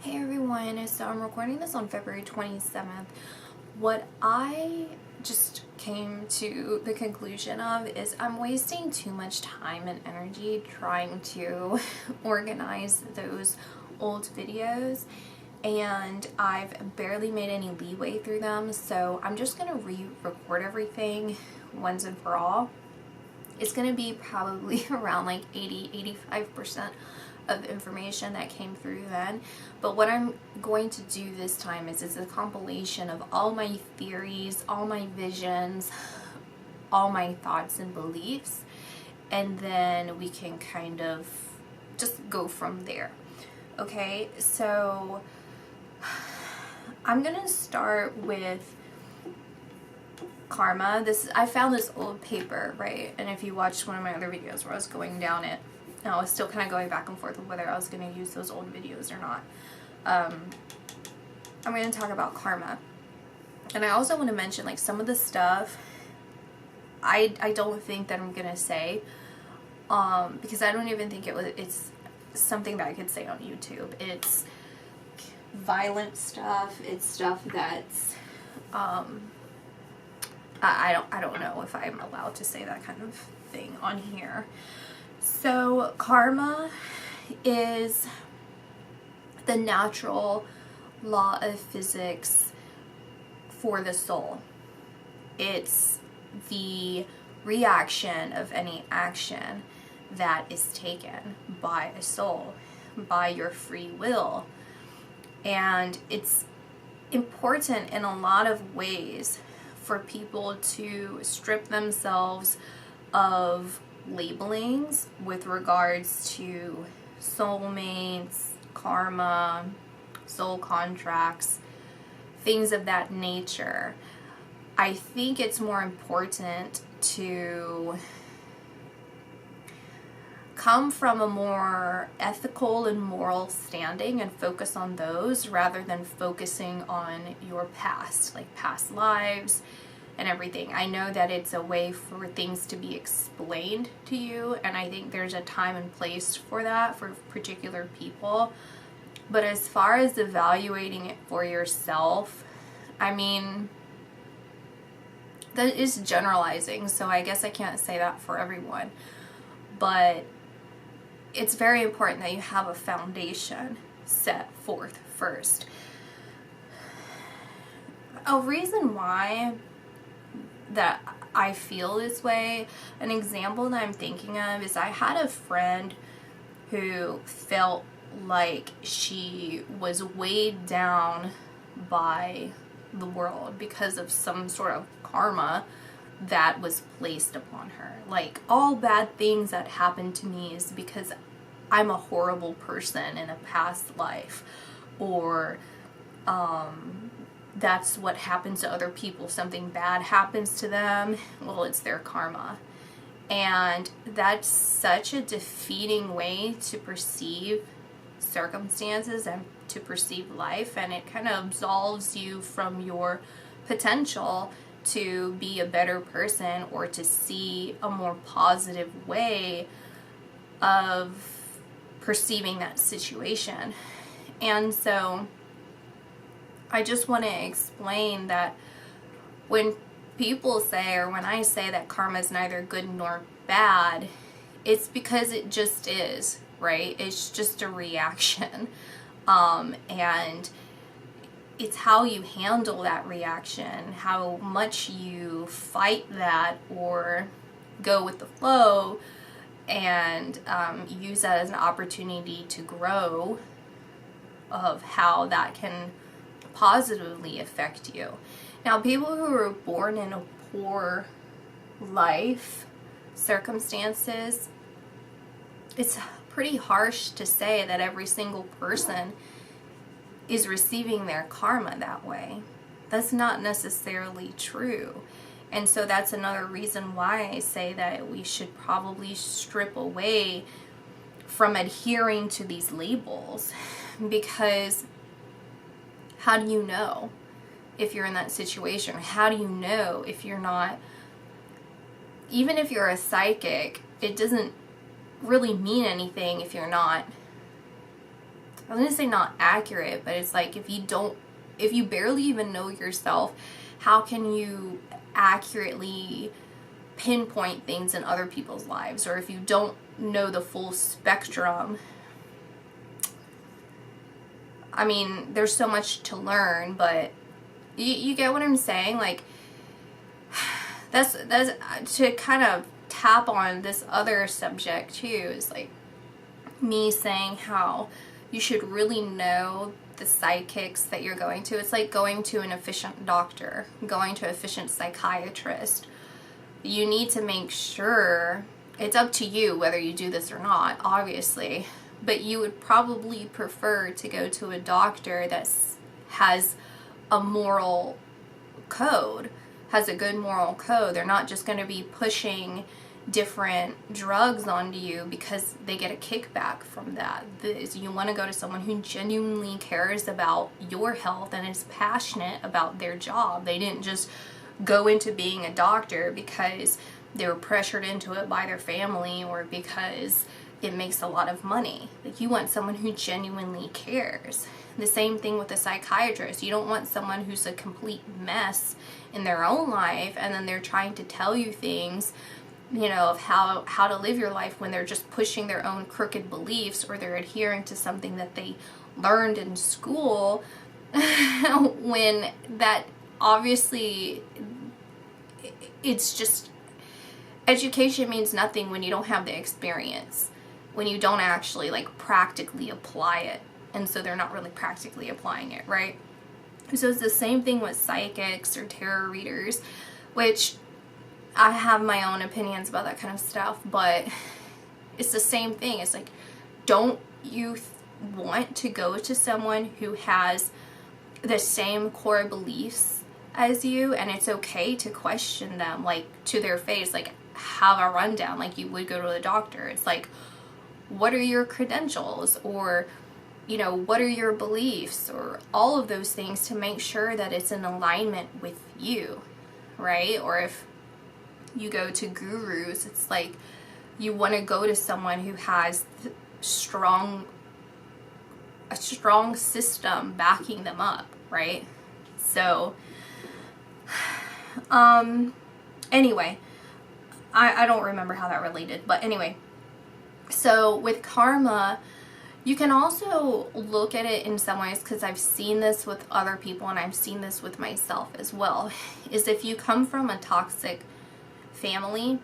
Hey everyone, so I'm recording this on February 27th. What I just came to the conclusion of is I'm wasting too much time and energy trying to organize those old videos, and I've barely made any leeway through them, so I'm just going to re-record everything once and for all. It's going to be probably around like 80-85% of information that came through then. But what I'm going to do this time is a compilation of all my theories, all my visions, all my thoughts and beliefs, and then we can kind of just go from there. Okay, so I'm gonna start with karma. I found this old paper, right? And if you watched one of my other videos where I was going down it, and I was still kind of going back and forth with whether I was going to use those old videos or not. I'm going to talk about karma. And I also want to mention, like, some of the stuff I don't think that I'm going to say, because I don't even think it's something that I could say on YouTube. It's violent stuff. It's stuff that's, I don't know if I'm allowed to say that kind of thing on here. So karma is the natural law of physics for the soul. It's the reaction of any action that is taken by a soul, by your free will. And it's important in a lot of ways for people to strip themselves of labelings with regards to soulmates, karma, soul contracts, things of that nature. I think it's more important to come from a more ethical and moral standing and focus on those rather than focusing on your past, like past lives and everything. I know that it's a way for things to be explained to you, and I think there's a time and place for that for particular people. But as far as evaluating it for yourself, I mean, that is generalizing, so I guess I can't say that for everyone. But it's very important that you have a foundation set forth first. A reason why that I feel this way, an example that I'm thinking of is I had a friend who felt like she was weighed down by the world because of some sort of karma that was placed upon her. Like, all bad things that happened to me is because I'm a horrible person in a past life, or that's what happens to other people. Something bad happens to them, well, it's their karma. And that's such a defeating way to perceive circumstances and to perceive life, and it kind of absolves you from your potential to be a better person or to see a more positive way of perceiving that situation. And so I just want to explain that when people say, or when I say that karma is neither good nor bad, it's because it just is, right? It's just a reaction. And it's how you handle that reaction, how much you fight that or go with the flow and use that as an opportunity to grow, of how that can positively affect you. Now, people who are born in a poor life circumstances, it's pretty harsh to say that every single person is receiving their karma that way. That's not necessarily true. And so that's another reason why I say that we should probably strip away from adhering to these labels, because how do you know if you're in that situation? How do you know if you're not? Even if you're a psychic, it doesn't really mean anything if you're not I was gonna say not accurate, but it's like if you barely even know yourself, how can you accurately pinpoint things in other people's lives? Or if you don't know the full spectrum, I mean, there's so much to learn, but you get what I'm saying? Like, that's to kind of tap on this other subject too, is like me saying how you should really know the psychics that you're going to. It's like going to an efficient doctor, going to an efficient psychiatrist. You need to make sure, it's up to you whether you do this or not, obviously, but you would probably prefer to go to a doctor that has a moral code, has a good moral code. They're not just going to be pushing different drugs onto you because they get a kickback from that. You want to go to someone who genuinely cares about your health and is passionate about their job. They didn't just go into being a doctor because they were pressured into it by their family or because it makes a lot of money. Like, you want someone who genuinely cares. The same thing with a psychiatrist. You don't want someone who's a complete mess in their own life and then they're trying to tell you things, you know, of how to live your life when they're just pushing their own crooked beliefs, or they're adhering to something that they learned in school when that obviously, it's just, education means nothing when you don't have the experience, when you don't actually like practically apply it. And so they're not really practically applying it, right? So it's the same thing with psychics or tarot readers, which I have my own opinions about that kind of stuff, but it's the same thing. It's like, don't you want to go to someone who has the same core beliefs as you? And it's okay to question them, like, to their face, like, have a rundown like you would go to the doctor. It's like, what are your credentials? Or, you know, what are your beliefs? Or all of those things, to make sure that it's in alignment with you, right? Or if you go to gurus, it's like you want to go to someone who has a strong system backing them up, right? So anyway, I don't remember how that related, but anyway, so with karma, you can also look at it in some ways, because I've seen this with other people and I've seen this with myself as well, is if you come from a toxic family,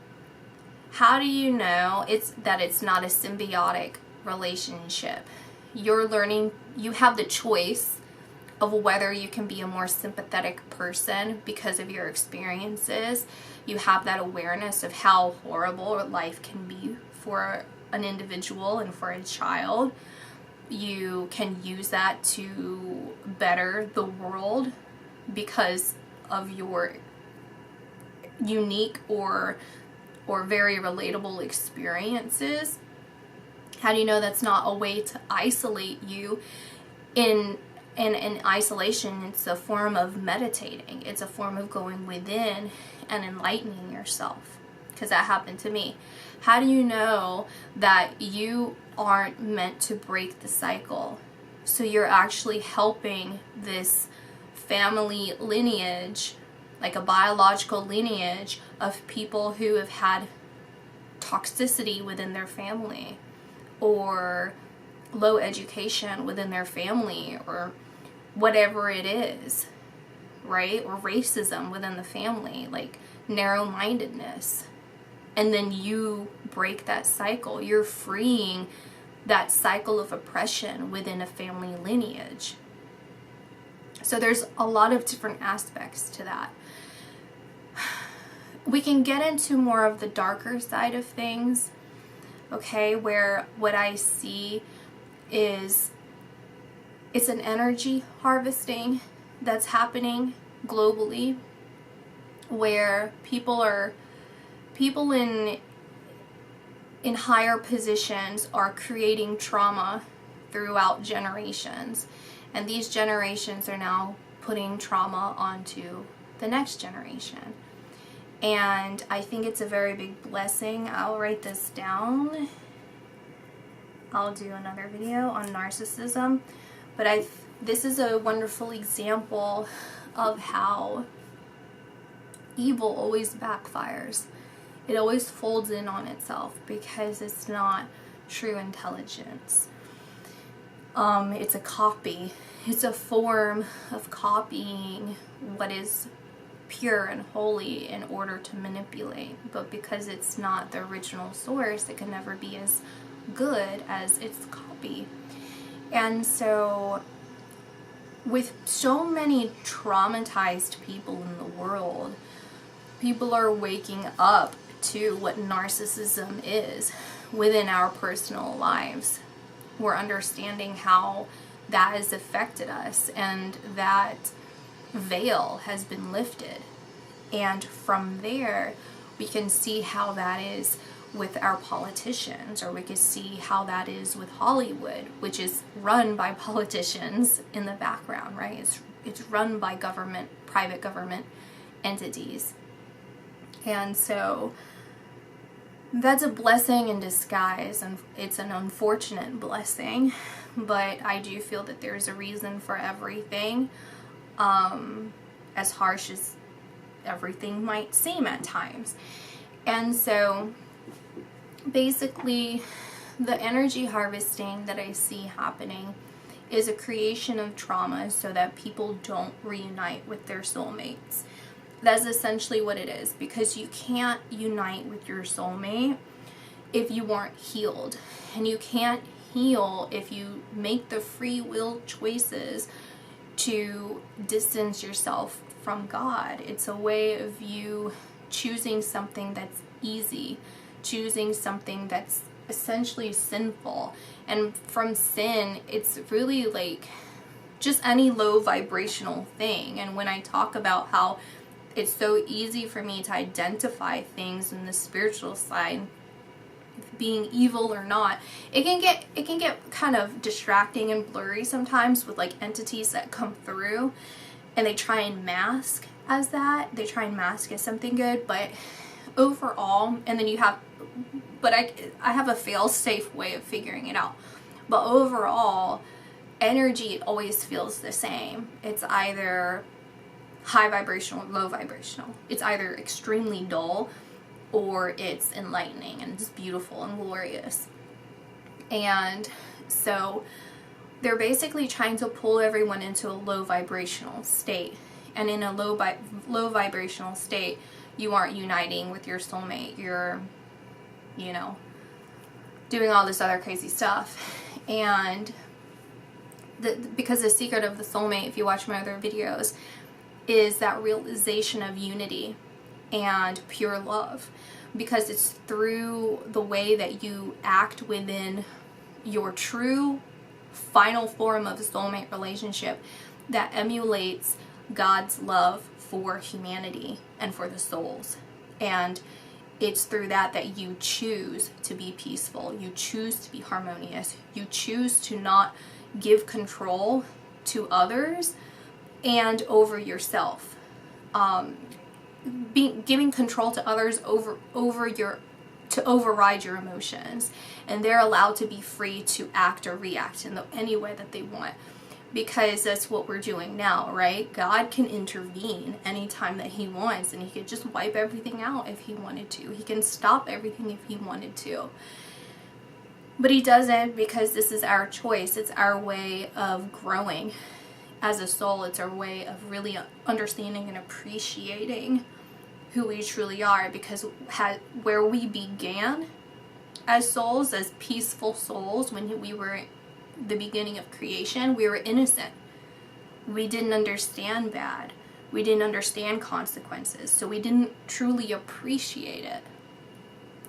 how do you know that it's not a symbiotic relationship? You're learning, you have the choice of whether you can be a more sympathetic person because of your experiences. You have that awareness of how horrible life can be for an individual and for a child. You can use that to better the world because of your unique or very relatable experiences. How do you know that's not a way to isolate you? In isolation, it's a form of meditating. It's a form of going within and enlightening yourself, because that happened to me. How do you know that you aren't meant to break the cycle? So you're actually helping this family lineage, like a biological lineage of people who have had toxicity within their family, or low education within their family, or whatever it is, right? Or racism within the family, like narrow-mindedness. And then you break that cycle. You're freeing that cycle of oppression within a family lineage. So there's a lot of different aspects to that. We can get into more of the darker side of things, okay, where what I see is it's an energy harvesting that's happening globally, where people in higher positions are creating trauma throughout generations, and these generations are now putting trauma onto the next generation. And I think it's a very big blessing. I'll write this down. I'll do another video on narcissism. But this is a wonderful example of how evil always backfires. It always folds in on itself because it's not true intelligence. It's a copy. It's a form of copying what is pure and holy in order to manipulate. But because it's not the original source, it can never be as good as its copy. And so, with so many traumatized people in the world, people are waking up to what narcissism is within our personal lives. We're understanding how that has affected us, and that veil has been lifted. And from there, we can see how that is with our politicians, or we can see how that is with Hollywood, which is run by politicians in the background, right? It's run by government, private government entities. And so that's a blessing in disguise, and it's an unfortunate blessing, but I do feel that there's a reason for everything, as harsh as everything might seem at times. And so basically, the energy harvesting that I see happening is a creation of trauma so that people don't reunite with their soulmates. That's essentially what it is, because you can't unite with your soulmate if you aren't healed. And you can't heal if you make the free will choices to distance yourself from God. It's a way of you choosing something that's easy, choosing something that's essentially sinful. And from sin, it's really like just any low vibrational thing. And when I talk about how it's so easy for me to identify things in the spiritual side, being evil or not, it can get kind of distracting and blurry sometimes with like entities that come through and they try and mask as that. They try and mask as something good, but overall, and then you have, but I have a fail-safe way of figuring it out. But overall, energy always feels the same. It's either high vibrational or low vibrational. It's either extremely dull or it's enlightening and it's beautiful and glorious. And so they're basically trying to pull everyone into a low vibrational state. And in a low vibrational state, you aren't uniting with your soulmate. You're, doing all this other crazy stuff. And because the secret of the soulmate, if you watch my other videos, is that realization of unity and pure love, because it's through the way that you act within your true final form of a soulmate relationship that emulates God's love for humanity and for the souls. And it's through that you choose to be peaceful, you choose to be harmonious, you choose to not give control to others and over yourself. Giving control to others to override your emotions, and they're allowed to be free to act or react in any way that they want, because that's what we're doing now, right? God can intervene anytime that he wants, and he could just wipe everything out if he wanted to. He can stop everything if he wanted to. But he doesn't, because this is our choice. It's our way of growing as a soul. It's our way of really understanding and appreciating who we truly are, because where we began as souls, as peaceful souls, when we were the beginning of creation, we were innocent. We didn't understand bad. We didn't understand consequences. So we didn't truly appreciate it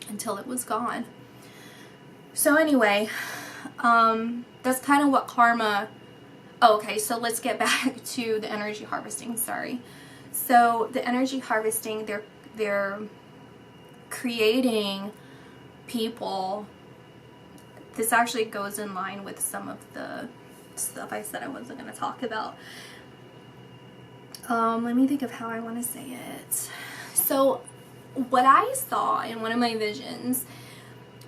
until it was gone. So anyway, that's kind of what karma... Oh, okay, so let's get back to the energy harvesting, sorry. So the energy harvesting, they're creating people. This actually goes in line with some of the stuff I said I wasn't going to talk about. Let me think of how I want to say it. So what I saw in one of my visions,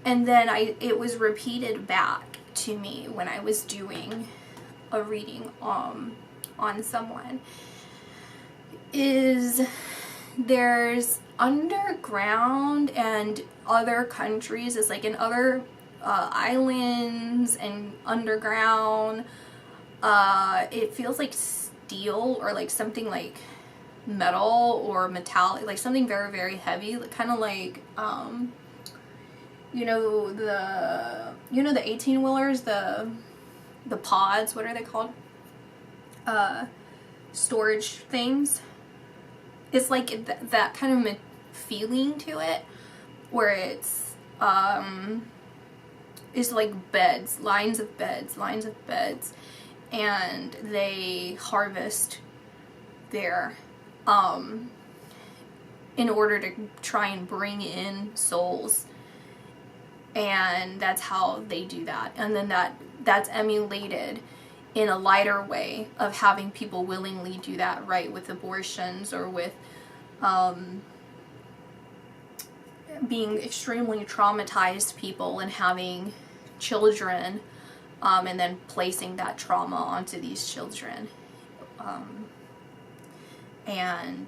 And then it was repeated back to me when I was doing a reading on someone, is there's underground and other countries, it's like in other islands and underground, it feels like steel or like something like metal or metallic, like something very, very heavy, kind of like you know the 18-wheelers, the pods, what are they called, storage things. It's like that kind of feeling to it, where it's like beds, lines of beds, and they harvest there in order to try and bring in souls, and that's how they do that. And then that's emulated in a lighter way of having people willingly do that, right, with abortions or with being extremely traumatized people and having children, and then placing that trauma onto these children. And,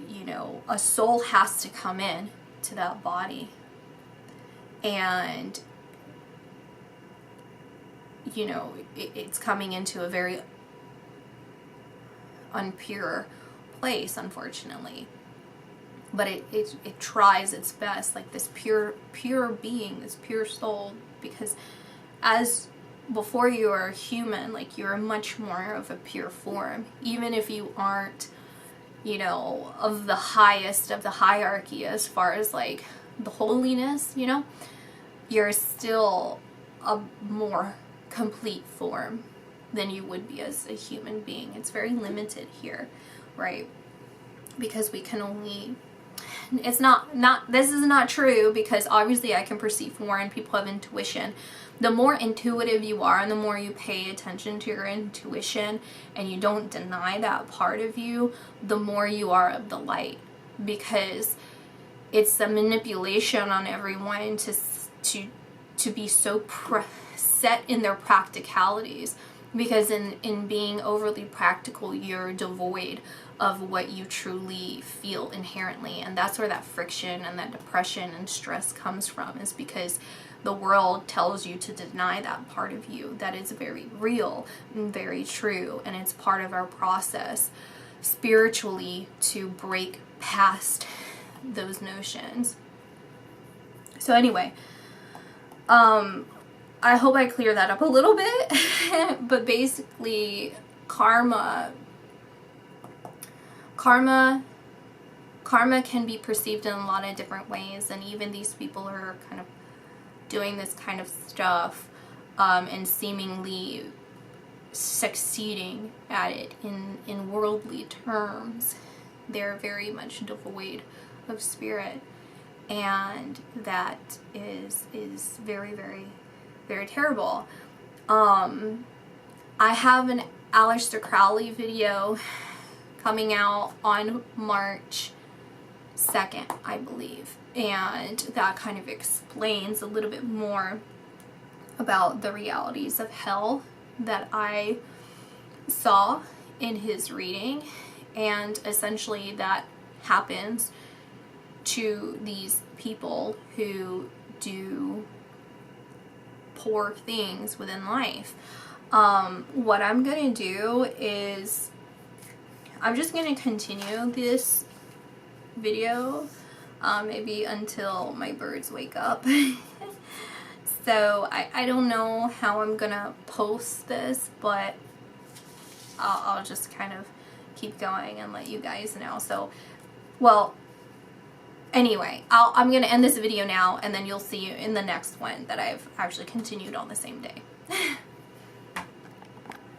you know, a soul has to come in to that body. And, you know, it's coming into a very unpure place, unfortunately. But it tries its best, like this pure being, this pure soul, because as before you are human, like you're much more of a pure form. Even if you aren't, you know, of the highest of the hierarchy as far as like the holiness, you know, you're still a more complete form than you would be as a human being. It's very limited here, right? Because we can only, it's not this is not true, because obviously I can perceive more and people have intuition. The more intuitive you are and the more you pay attention to your intuition and you don't deny that part of you, the more you are of the light, because it's a manipulation on everyone to be so set in their practicalities, because in being overly practical, you're devoid of what you truly feel inherently. And that's where that friction and that depression and stress comes from, is because the world tells you to deny that part of you that is very real and very true, and it's part of our process spiritually to break past those notions. So anyway, I hope I clear that up a little bit. But basically, karma can be perceived in a lot of different ways, and even these people who are kind of doing this kind of stuff and seemingly succeeding at it in worldly terms, they're very much devoid of spirit, and that is very, very, very terrible. I have an Aleister Crowley video coming out on March 2nd, I believe, and that kind of explains a little bit more about the realities of hell that I saw in his reading. And essentially that happens to these people who do poor things within life. What I'm going to do is I'm just going to continue this video maybe until my birds wake up. So I don't know how I'm gonna post this, but I'll just kind of keep going and let you guys know. So, well, anyway, I'm gonna end this video now, and then you'll see in the next one that I've actually continued on the same day.